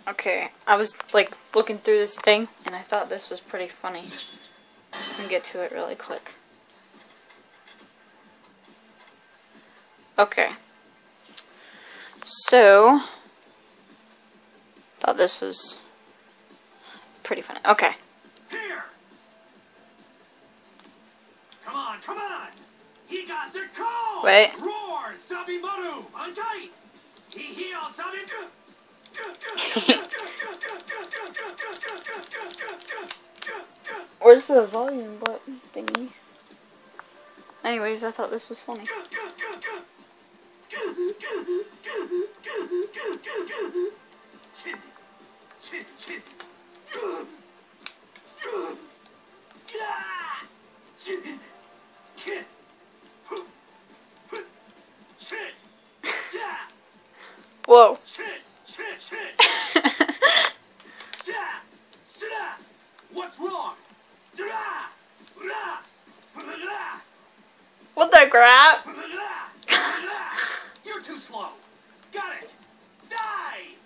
Okay, I was like looking through this thing and I thought this was pretty funny. Let me get to it really quick. Okay. So, thought this was pretty funny. Okay. Here. Come on, come on. He got the call. Wait. Roar, Sabimaru, Ankai. He healed Sabi. Where's the volume button thingy? Anyways, I thought this was funny. Whoa. What's wrong? What the crap? You're too slow. Got it. Die.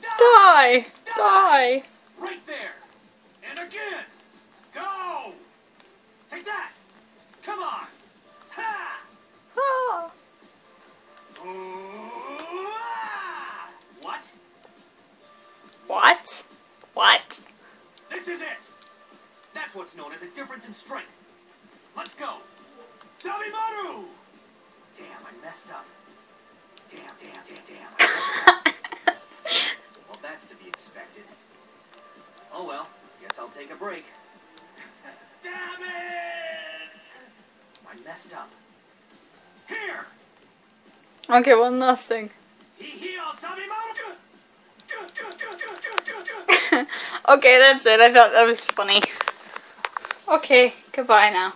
Die! Die! Right there. And again. Go. Take that. Come on. Ha. Ah. Ooh, ah. What? What? What? This is it. That's what's known as a difference in strength. Let's go. Sabimaru! Damn, I messed up. Damn. Well, that's to be expected. Oh well, guess I'll take a break. Damn it! I messed up. Here! Okay, one last thing. He healed Sabimaru! Okay, that's it. I thought that was funny. Okay, goodbye now.